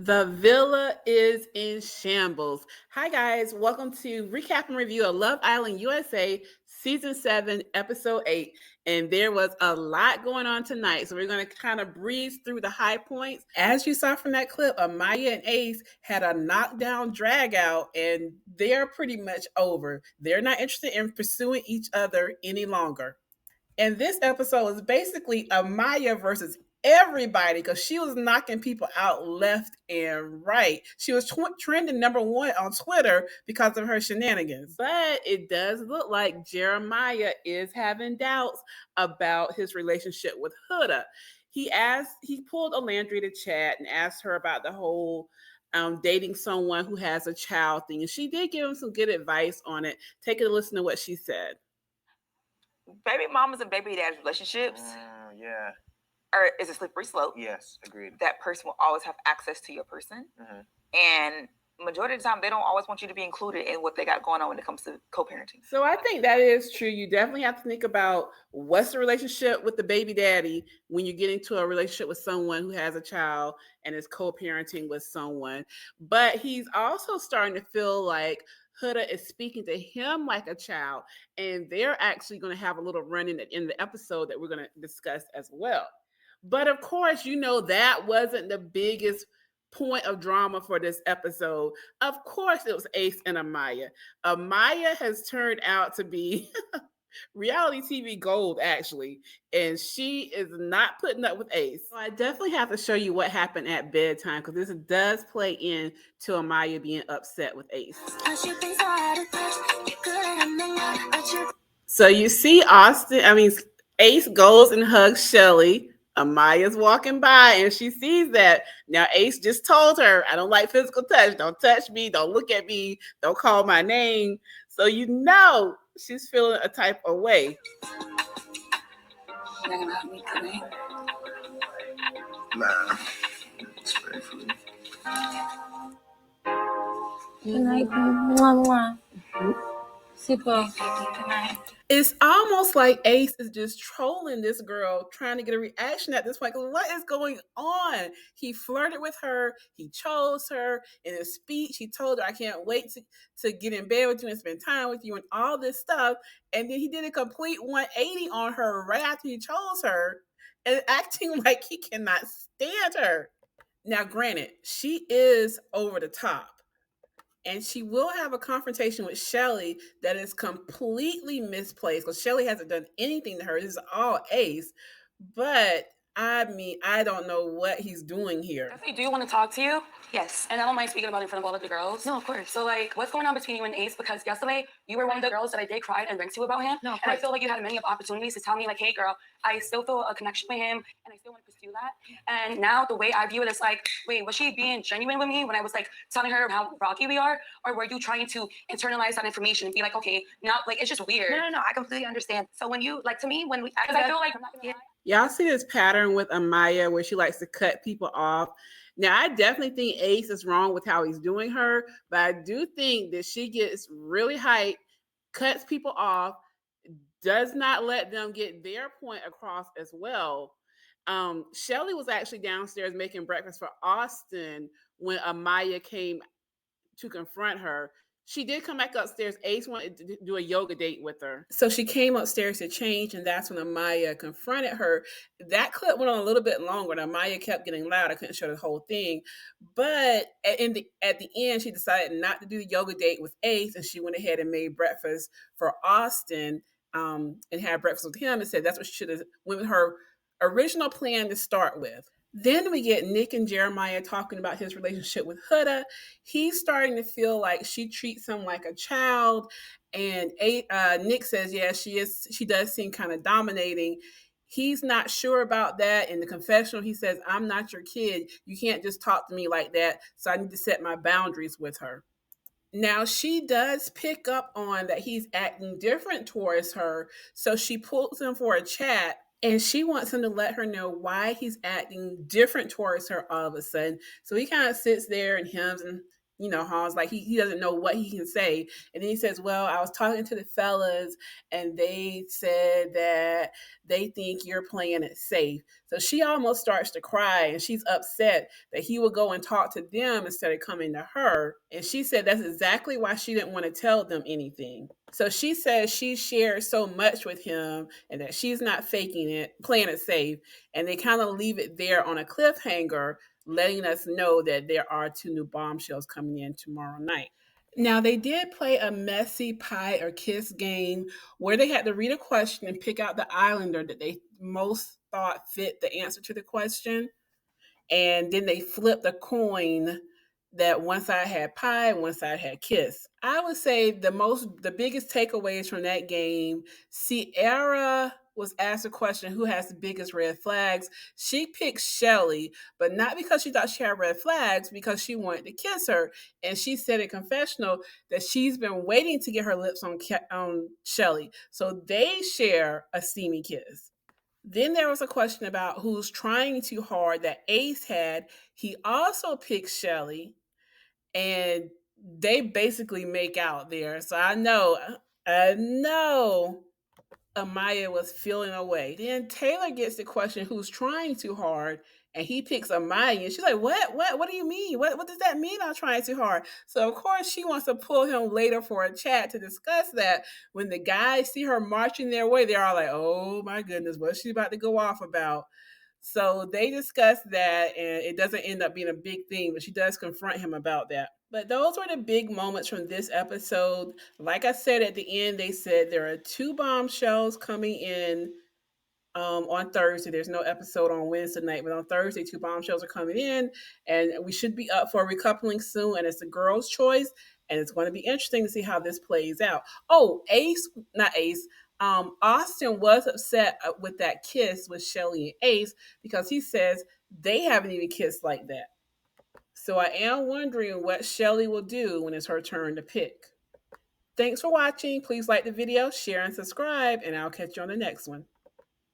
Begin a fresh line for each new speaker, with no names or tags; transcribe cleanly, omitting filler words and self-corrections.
The villa is in shambles. Hi, guys. Welcome to recap and review of Love Island USA Season 7, Episode 8. And there was a lot going on tonight. So we're going to kind of breeze through the high points. As you saw from that clip, Amaya and Ace had a knockdown drag out, and they're pretty much over. They're not interested in pursuing each other any longer. And this episode was basically Amaya versus everybody because she was knocking people out left and right. She was trending number one on Twitter because of her shenanigans. But it does look like Jeremiah is having doubts about his relationship with Huda. He pulled Alandria to chat and asked her about the whole dating someone who has a child thing. And she did give him some good advice on it. Take a listen to what she said.
Baby mamas and baby dad's relationships
yeah.
is a slippery slope.
Yes, agreed.
That person will always have access to your person.
Mhm.
And majority of the time, they don't always want you to be included in what they got going on when it comes to co-parenting.
So I think that is true. You definitely have to think about what's the relationship with the baby daddy when you get into a relationship with someone who has a child and is co-parenting with someone. But he's also starting to feel like Huda is speaking to him like a child, and they're actually going to have a little run in the episode that we're going to discuss as well. But of course, that wasn't the biggest point of drama for this episode. Of course, it was Ace and Amaya. Amaya has turned out to be reality TV gold, actually, and she is not putting up with Ace. So I definitely have to show you what happened at bedtime because this does play in to Amaya being upset with Ace. So you see Ace goes and hugs Shelly. Amaya's walking by and she sees that. Now Ace just told her, I don't like physical touch. Don't touch me. Don't look at me. Don't call my name. So she's feeling a type of way.
You're gonna help me tonight?
Nah, respectfully.
Good night, mwah, mwah. Super. Good night.
It's almost like Ace is just trolling this girl, trying to get a reaction at this point. What is going on? He flirted with her. He chose her. In his speech, he told her, I can't wait to get in bed with you and spend time with you and all this stuff. And then he did a complete 180 on her right after he chose her and acting like he cannot stand her. Now, granted, she is over the top. And she will have a confrontation with Shelly that is completely misplaced because Shelly hasn't done anything to her. This is all Ace. But I don't know what he's doing here.
Definitely do want to talk to you.
Yes.
And I don't mind speaking about it in front of all of the girls.
No, of course.
So, what's going on between you and Ace? Because yesterday, you were one of the girls that I did cry and vent to about him.
No, of
and I
course.
feel like you had many opportunities to tell me, hey, girl, I still feel a connection with him, and I still want to pursue that. And now the way I view it is wait, was she being genuine with me when I was, telling her how rocky we are? Or were you trying to internalize that information and be okay, now, it's just weird?
No, I completely understand. So when you, to me, when we...
Because I feel like I'm not gonna lie.
Y'all see this pattern with Amaya where she likes to cut people off. Now, I definitely think Ace is wrong with how he's doing her, but I do think that she gets really hyped, cuts people off, does not let them get their point across as well. Shelly was actually downstairs making breakfast for Austin when Amaya came to confront her. She did come back upstairs. Ace wanted to do a yoga date with her. So she came upstairs to change, and that's when Amaya confronted her. That clip went on a little bit longer, and Amaya kept getting loud. I couldn't show the whole thing. But at the end, she decided not to do the yoga date with Ace, and she went ahead and made breakfast for Austin and had breakfast with him and said that's what she should have went with her original plan to start with. Then we get Nick and Jeremiah talking about his relationship with Huda. He's starting to feel like she treats him like a child. And Nick says, yeah, she does seem kind of dominating. He's not sure about that. In the confessional, he says, I'm not your kid. You can't just talk to me like that. So I need to set my boundaries with her. Now, she does pick up on that he's acting different towards her. So she pulls him for a chat. And she wants him to let her know why he's acting different towards her all of a sudden. So he kind of sits there and hems and Hans, like he doesn't know what he can say. And then he says, well, I was talking to the fellas and they said that they think you're playing it safe. So she almost starts to cry and she's upset that he would go and talk to them instead of coming to her. And she said that's exactly why she didn't want to tell them anything. So she says she shared so much with him and that she's not faking it, playing it safe. And they kind of leave it there on a cliffhanger, letting us know that there are 2 new bombshells coming in tomorrow night. Now, they did play a messy pie or kiss game where they had to read a question and pick out the islander that they most thought fit the answer to the question. And then they flipped a coin that one side had pie and one side had kiss. I would say the biggest takeaways from that game, Sierra was asked a question, who has the biggest red flags? She picked Shelly, but not because she thought she had red flags, because she wanted to kiss her. And she said in confessional that she's been waiting to get her lips on Shelly. So they share a steamy kiss. Then there was a question about who's trying too hard that Ace had. He also picked Shelly, and they basically make out there. So I know Amaya was feeling away. Then Taylor gets the question who's trying too hard, and he picks Amaya. And she's like, What do you mean? What does that mean I'm trying too hard? So of course she wants to pull him later for a chat to discuss that. When the guys see her marching their way, they're all like, oh my goodness, what's she about to go off about? So they discuss that, and it doesn't end up being a big thing, but she does confront him about that. But those were the big moments from this episode. Like I said at the end, they said there are 2 bombshells coming in on Thursday. There's no episode on Wednesday night, but on Thursday, 2 bombshells are coming in, and we should be up for a recoupling soon. And it's the girl's choice, and it's going to be interesting to see how this plays out. Oh, not Ace. Austin was upset with that kiss with Shelly and Ace because he says they haven't even kissed like that. So I am wondering what Shelly will do when it's her turn to pick. Thanks for watching. Please like the video, share, and subscribe, and I'll catch you on the next one.